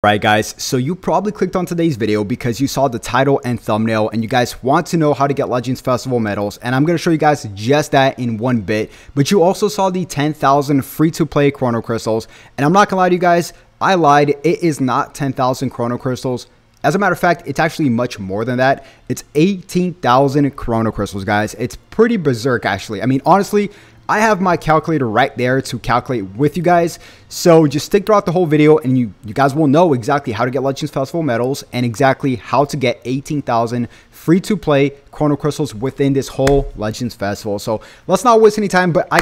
Right guys, so you probably clicked on today's video because you saw the title and thumbnail and you guys want to know how to get Legends Festival medals, and I'm going to show you guys just that in one bit. But you also saw the 10,000 free-to-play Chrono Crystals, and I'm not going to lie to you guys, I lied. It is not 10,000 Chrono Crystals. As a matter of fact, it's actually much more than that. It's 18,000 Chrono Crystals, guys. It's pretty berserk, actually. I mean, honestly, I have my calculator right there to calculate with you guys. So just stick throughout the whole video and you guys will know exactly how to get Legends Festival medals and exactly how to get 18,000 free-to-play Chrono Crystals within this whole Legends Festival. So let's not waste any time, but I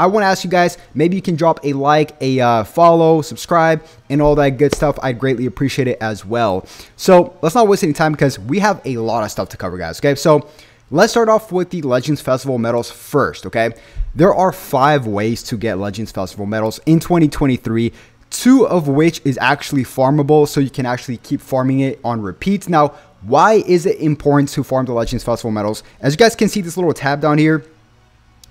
want to ask you guys, maybe you can drop a like, a follow, subscribe, and all that good stuff. I'd greatly appreciate it as well. So let's not waste any time because we have a lot of stuff to cover, guys. Okay, so let's start off with the Legends Festival medals first, okay? There are 5 ways to get Legends Festival medals in 2023, 2 of which is actually farmable, so you can actually keep farming it on repeat. Now, why is it important to farm the Legends Festival medals? As you guys can see this little tab down here,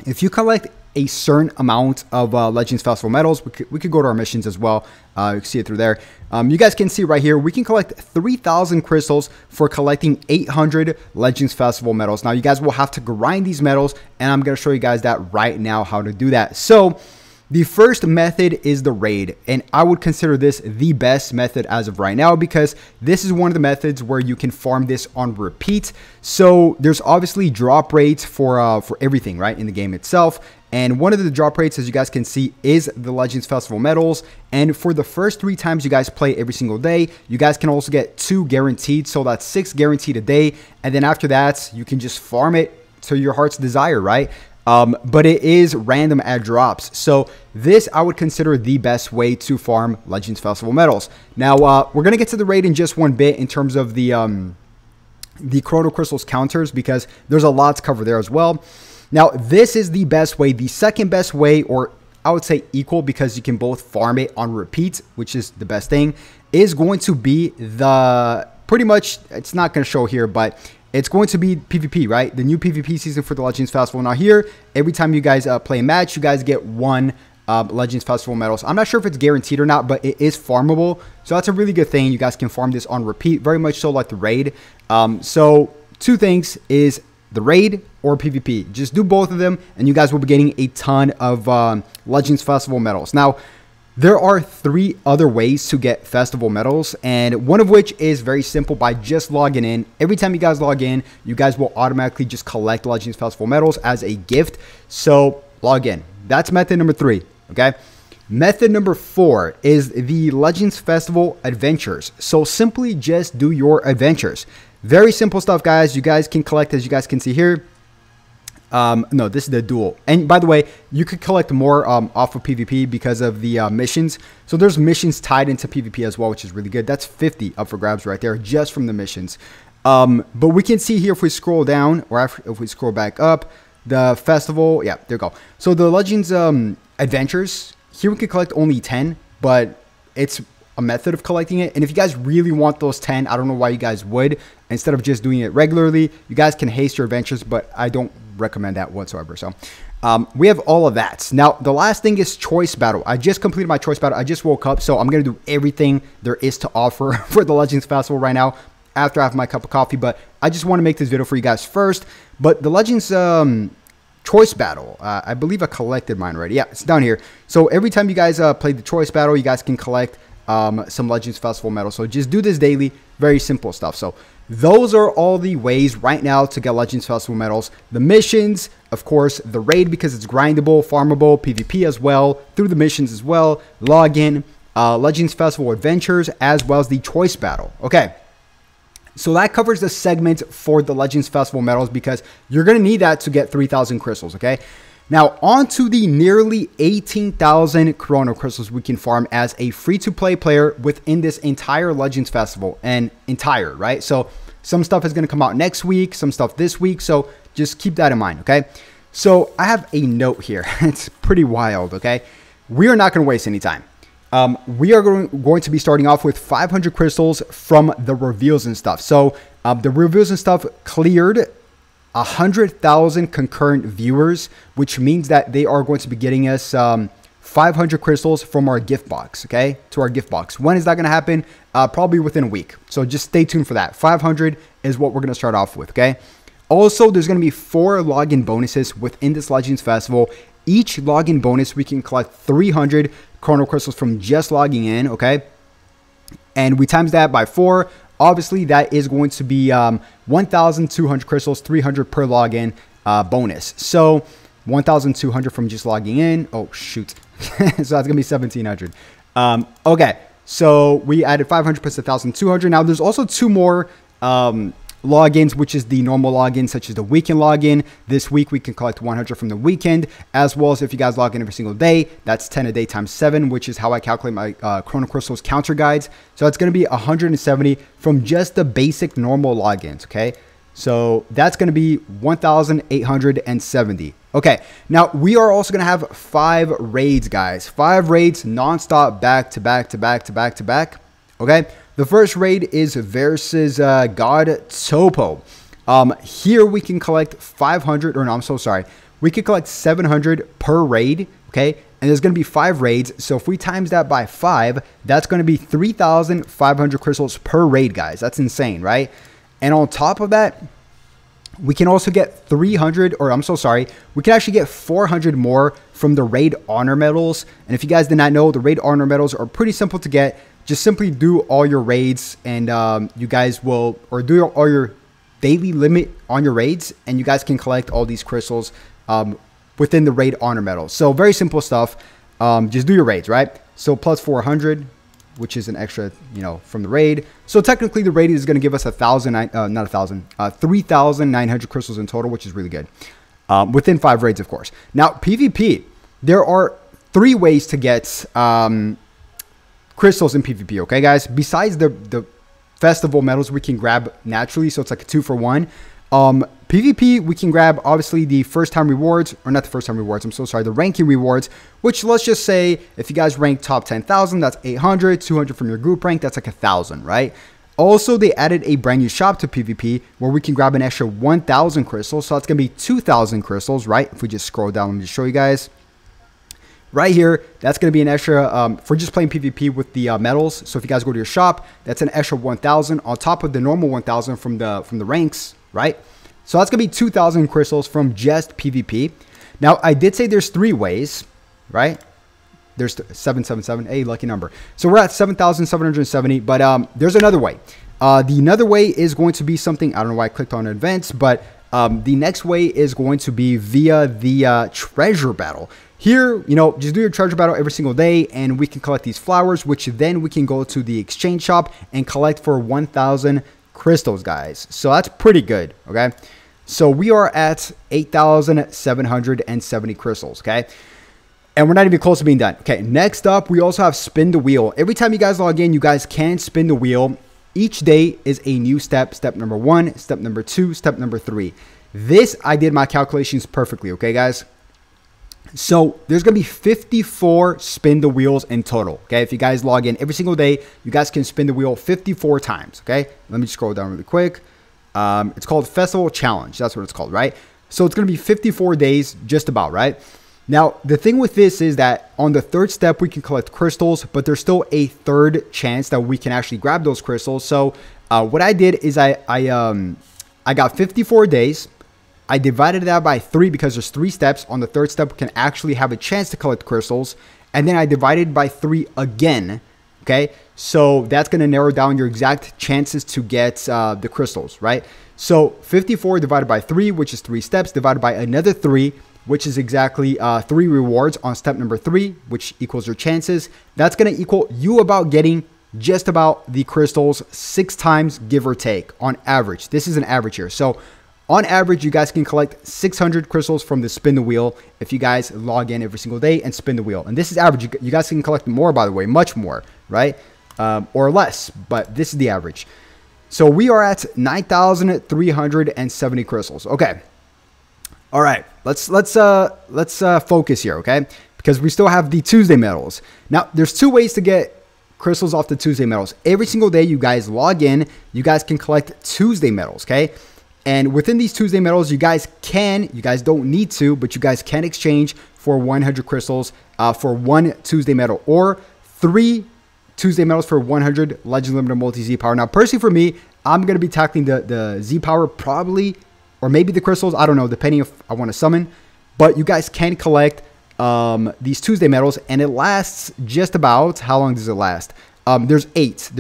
if you collect a certain amount of Legends Festival medals, we could go to our missions as well. You can see it through there. You guys can see right here, we can collect 3,000 crystals for collecting 800 Legends Festival medals. Now, you guys will have to grind these medals, and I'm going to show you guys that right now, how to do that. So, the first method is the raid, and I would consider this the best method as of right now because this is one of the methods where you can farm this on repeat. So there's obviously drop rates for everything, right, in the game itself. And one of the drop rates, as you guys can see, is the Legends Festival medals. And for the first 3 times you guys play every single day, you guys can also get 2 guaranteed. So that's 6 guaranteed a day. And then after that, you can just farm it to your heart's desire, right? But it is random at drops. So this I would consider the best way to farm Legends Festival medals. Now, we're going to get to the raid in just one bit in terms of the Chrono Crystals counters because there's a lot to cover there as well. Now, this is the best way. The second best way, or I would say equal because you can both farm it on repeat, which is the best thing, is going to be the pretty much, it's not going to show here, but it's going to be PvP, right? The new PvP season for the Legends Festival. Now here, every time you guys play a match, you guys get 1 Legends Festival medals. I'm not sure if it's guaranteed or not, but it is farmable. So that's a really good thing. You guys can farm this on repeat, very much so like the raid. So 2 things is the raid or PvP. Just do both of them and you guys will be getting a ton of Legends Festival medals. Now, there are 3 other ways to get festival medals, and one of which is very simple by just logging in. Every time you guys log in, you guys will automatically just collect Legends Festival medals as a gift. So log in. That's method number 3, okay? Method number 4 is the Legends Festival Adventures. So simply just do your adventures. Very simple stuff, guys. You guys can collect, as you guys can see here. No, this is the duel. And by the way, you could collect more off of PvP because of the missions. So there's missions tied into PvP as well, which is really good. That's 50 up for grabs right there just from the missions. But we can see here if we scroll down or if we scroll back up, the festival. Yeah, there you go. So the Legends Adventures, here we could collect only 10, but it's a method of collecting it. And if you guys really want those 10, I don't know why you guys would. Instead of just doing it regularly, you guys can haste your adventures, but I don't recommend that whatsoever. So we have all of that. Now, the last thing is choice battle. I just completed my choice battle. I just woke up, so I'm going to do everything there is to offer for the Legends Festival right now after I have my cup of coffee. But I just want to make this video for you guys first. But the Legends choice battle, I believe I collected mine already. Yeah, it's down here. So every time you guys play the choice battle, you guys can collect some Legends Festival medals. So just do this daily. Very simple stuff. So those are all the ways right now to get Legends Festival medals. The missions, of course, the raid because it's grindable, farmable, PvP as well, through the missions as well, login, Legends Festival Adventures, as well as the choice battle. Okay, so that covers the segment for the Legends Festival medals because you're going to need that to get 3,000 crystals, okay? Now, on to the nearly 18,000 Chrono Crystals we can farm as a free-to-play player within this entire Legends Festival. And entire, right? So, some stuff is going to come out next week, some stuff this week. So, just keep that in mind, okay? So, I have a note here. It's pretty wild, okay? We are not going to waste any time. We are going to be starting off with 500 crystals from the reveals and stuff. So, the reveals and stuff cleared 100,000 concurrent viewers, which means that they are going to be getting us 500 crystals from our gift box, okay, to our gift box. When is that going to happen? Probably within a week. So just stay tuned for that. 500 is what we're going to start off with, okay? Also, there's going to be 4 login bonuses within this Legends Festival. Each login bonus, we can collect 300 chrono crystals from just logging in, okay? And we times that by 4. Obviously, that is going to be 1,200 crystals, 300 per login bonus. So 1,200 from just logging in. Oh, shoot. So that's going to be 1,700. Okay, so we added 500 plus 1,200. Now, there's also 2 more logins, which is the normal login, such as the weekend login. This week we can collect 100 from the weekend, as well as if you guys log in every single day, that's 10 a day times 7, which is how I calculate my chrono crystals counter guides. So it's going to be 170 from just the basic normal logins. Okay, so that's going to be 1,870. Okay, now we are also going to have 5 raids, guys. 5 raids nonstop, back to back to back to back to back. Okay, the first raid is versus God Topo. Here we can collect 500, or no, I'm so sorry. We can collect 700 per raid, okay? And there's going to be 5 raids. So if we times that by 5, that's going to be 3,500 crystals per raid, guys. That's insane, right? And on top of that, we can also get 300, or I'm so sorry, we can actually get 400 more from the raid honor medals. And if you guys did not know, the raid honor medals are pretty simple to get. Just simply do all your raids, and you guys will, or do all your daily limit on your raids, and you guys can collect all these crystals within the raid honor medals. So very simple stuff. Just do your raids, right? So plus 400, which is an extra, you know, from the raid. So technically the raid is going to give us 3,900 crystals in total, which is really good. Within 5 raids, of course. Now PvP, there are 3 ways to get crystals in PvP, okay, guys? Besides the festival medals we can grab naturally, so it's like a 2-for-1. PvP, we can grab, obviously, the first-time rewards, or not the first-time rewards, I'm so sorry, the ranking rewards, which let's just say, if you guys rank top 10,000, that's 800, 200 from your group rank, that's like 1,000, right? Also, they added a brand new shop to PvP, where we can grab an extra 1,000 crystals, so that's going to be 2,000 crystals, right? If we just scroll down, let me just show you guys. Right here, that's going to be an extra for just playing PvP with the medals. So if you guys go to your shop, that's an extra 1,000 on top of the normal 1,000 from the ranks, right? So that's going to be 2,000 crystals from just PvP. Now, I did say there's 3 ways, right? There's 777, a lucky number. So we're at 7,770, but there's another way. The another way is going to be something, I don't know why I clicked on events, but the next way is going to be via the treasure battle. Here, you know, just do your treasure battle every single day, and we can collect these flowers, which then we can go to the exchange shop and collect for 1,000 crystals, guys. So that's pretty good, okay? So we are at 8,770 crystals, okay? And we're not even close to being done. Okay, next up, we also have spin the wheel. Every time you guys log in, you guys can spin the wheel. Each day is a new step. Step number 1, step number 2, step number 3. This, I did my calculations perfectly, okay, guys? So there's going to be 54 spin the wheels in total, okay? If you guys log in every single day, you guys can spin the wheel 54 times, okay? Let me scroll down really quick. It's called Festival Challenge. That's what it's called, right? So it's going to be 54 days, just about, right? Now, the thing with this is that on the 3rd step, we can collect crystals, but there's still a 3rd chance that we can actually grab those crystals. So what I did is I got 54 days. I divided that by 3 because there's 3 steps. On the 3rd step, we can actually have a chance to collect crystals. And then I divided by 3 again, okay? So that's going to narrow down your exact chances to get the crystals, right? So 54 divided by 3, which is 3 steps, divided by another 3, which is exactly 3 rewards on step number 3, which equals your chances. That's going to equal you about getting just about the crystals 6 times, give or take, on average. This is an average here. So on average, you guys can collect 600 crystals from the spin the wheel if you guys log in every single day and spin the wheel. And this is average. You guys can collect more, by the way, much more, right? Or less, but this is the average. So we are at 9,370 crystals. Okay. All right. Let's focus here, okay? Because we still have the Tuesday medals. Now, there's 2 ways to get crystals off the Tuesday medals. Every single day you guys log in, you guys can collect Tuesday medals, okay? And within these Tuesday medals, you guys don't need to, but you guys can exchange for 100 crystals for one Tuesday medal, or 3 Tuesday medals for 100 Legend Limited Multi Z Power. Now, personally for me, I'm going to be tackling the Z Power probably, or maybe the crystals. I don't know, depending if I want to summon. But you guys can collect these Tuesday medals, and it lasts just about, how long does it last? There's 8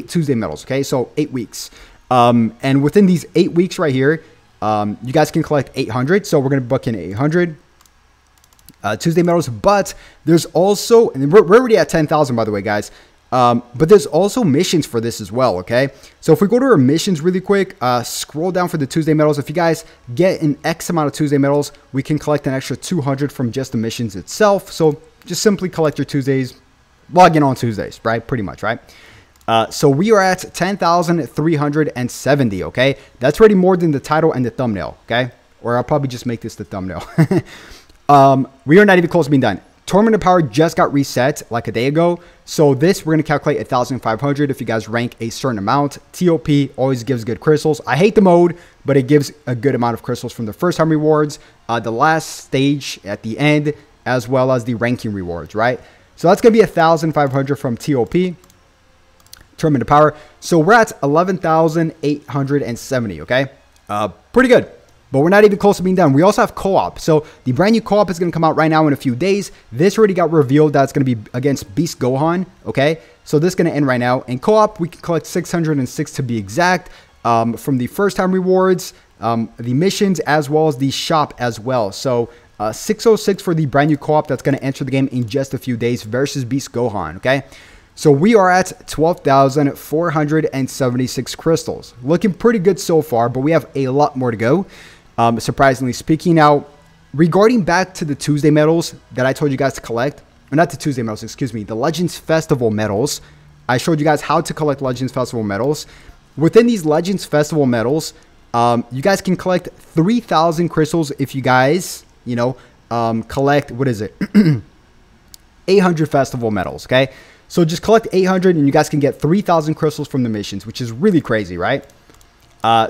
Tuesday medals, okay? So 8 weeks. And within these 8 weeks right here, you guys can collect 800. So we're going to book in 800 Tuesday medals. But there's also, and we're already at 10,000, by the way, guys. But there's also missions for this as well, okay? So if we go to our missions really quick, scroll down for the Tuesday medals. If you guys get an X amount of Tuesday medals, we can collect an extra 200 from just the missions itself. So just simply collect your Tuesdays, log in on Tuesdays, right? Pretty much, right? So we are at 10,370, okay? That's already more than the title and the thumbnail, okay? Or I'll probably just make this the thumbnail. We are not even close to being done. Tournament of Power just got reset like a day ago. So this, we're going to calculate 1,500 if you guys rank a certain amount. TOP always gives good crystals. I hate the mode, but it gives a good amount of crystals from the first time rewards, the last stage at the end, as well as the ranking rewards, right? So that's going to be 1,500 from TOP. Tournament of Power. So we're at 11,870, okay? Pretty good. But we're not even close to being done. We also have co-op. So the brand new co-op is going to come out right now in a few days. This already got revealed that it's going to be against Beast Gohan, okay? So this is going to end right now. In co-op, we can collect 606 to be exact from the first time rewards, the missions, as well as the shop as well. So 606 for the brand new co-op that's going to enter the game in just a few days versus Beast Gohan, okay? So we are at 12,476 crystals. Looking pretty good so far, but we have a lot more to go. Surprisingly speaking. Now, regarding back to the Tuesday medals that I told you guys to collect, or not the Tuesday medals, excuse me, the Legends Festival medals. I showed you guys how to collect Legends Festival medals. Within these Legends Festival medals, you guys can collect 3,000 crystals if you guys, you know, collect, what is it? 800 festival medals, okay? So just collect 800 and you guys can get 3,000 crystals from the missions, which is really crazy, right?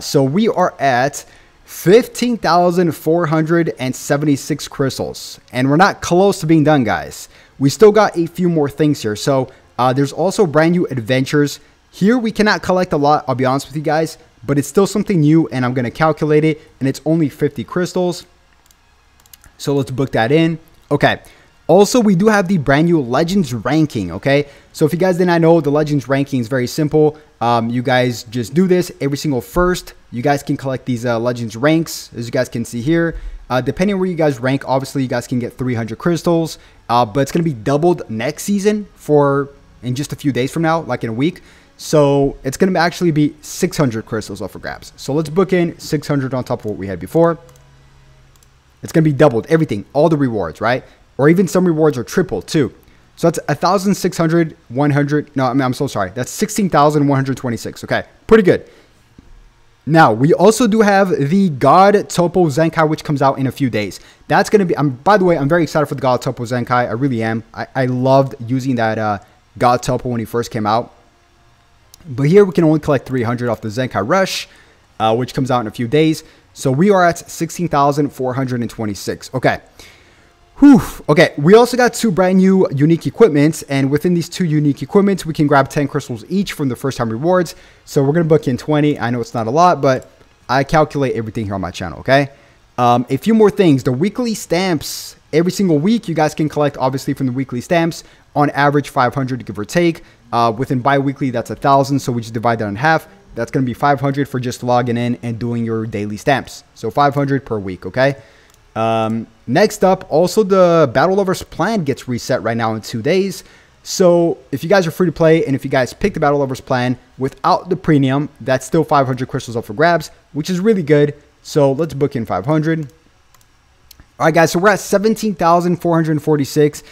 So we are at 15,476 crystals, and we're not close to being done, guys. We still got a few more things here. So there's also brand new adventures. Here we cannot collect a lot, I'll be honest with you guys, but it's still something new, and I'm going to calculate it, and it's only 50 crystals. So let's book that in. Okay. Also, we do have the brand new Legends ranking, okay? So if you guys did not know, the Legends ranking is very simple. You guys just do this every single first. You guys can collect these Legends ranks, as you guys can see here. Depending on where you guys rank, obviously you guys can get 300 crystals. But it's going to be doubled next season in just a few days from now, like in a week. So it's going to actually be 600 crystals up for grabs. So let's book in 600 on top of what we had before. It's going to be doubled, everything, all the rewards, right? Or even some rewards are tripled too. So that's 1,600, 100. No, I'm so sorry. That's 16,126. Okay, pretty good. Now, we also do have the God Topo Zenkai, which comes out in a few days. That's going to be, by the way, I'm very excited for the God Topo Zenkai. I really am. I loved using that God Topo when he first came out. But here we can only collect 300 off the Zenkai Rush, which comes out in a few days. So we are at 16,426. Okay. Whew. Okay, we also got 2 brand new unique equipments, and within these 2 unique equipments, we can grab 10 crystals each from the first time rewards. So we're going to book in 20. I know it's not a lot, but I calculate everything here on my channel, okay? A few more things. The weekly stamps, every single week, you guys can collect, obviously, from the weekly stamps, on average 500, give or take. Within bi-weekly, that's 1,000, so we just divide that in half. That's going to be 500 for just logging in and doing your daily stamps. So 500 per week, okay? Next up, also the Battle Lovers plan gets reset right now in 2 days. So if you guys are free to play, and if you guys pick the Battle Lovers plan without the premium, that's still 500 crystals up for grabs, which is really good. So let's book in 500. All right, guys, so we're at 17,446.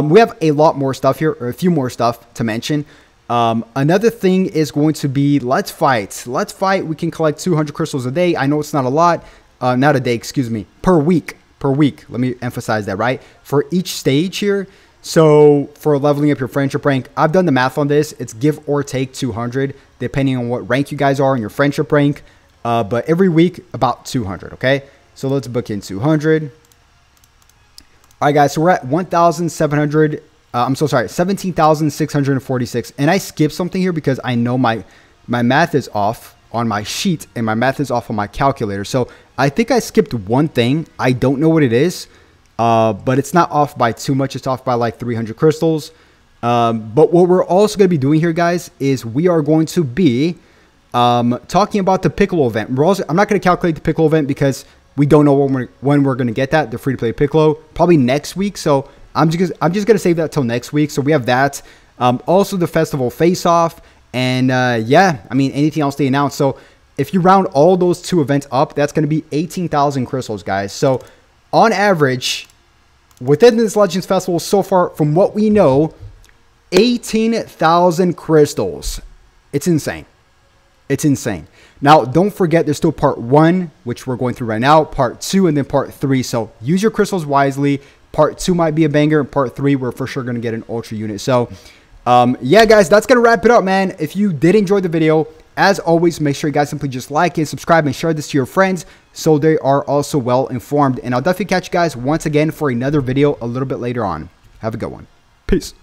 We have a lot more stuff here, or a few more stuff to mention. Another thing is going to be Let's Fight. Let's Fight, we can collect 200 crystals a day. I know it's not a lot. Not a day, excuse me, per week. Let me emphasize that, right? For each stage here. So for leveling up your friendship rank, I've done the math on this. It's give or take 200, depending on what rank you guys are in your friendship rank. but every week about 200. Okay, so let's book in 200. All right, guys, so we're at 1,700. I'm so sorry, 17,646. And I skipped something here because I know my math is off on my sheet and my math is off on my calculator. So I think I skipped one thing. I don't know what it is, but it's not off by too much. It's off by like 300 crystals. But what we're also going to be doing here, guys, is we are going to be talking about the Piccolo event. I'm not going to calculate the Piccolo event because we don't know when we're going to get that. The free-to-play Piccolo probably next week. So I'm just going to save that till next week. So we have that. Also the festival face-off. And yeah, I mean, anything else they announced. So if you round all those two events up, that's going to be 18,000 crystals, guys. So on average, within this Legends Festival so far, from what we know, 18,000 crystals. It's insane. It's insane. Now, don't forget, there's still part 1, which we're going through right now, part 2, and then part 3. So use your crystals wisely. Part 2 might be a banger, and part 3, we're for sure going to get an ultra unit. So yeah, guys, that's going to wrap it up, man. If you did enjoy the video, as always, make sure you guys simply just like and subscribe and share this to your friends so they are also well informed. And I'll definitely catch you guys once again for another video a little bit later on. Have a good one. Peace.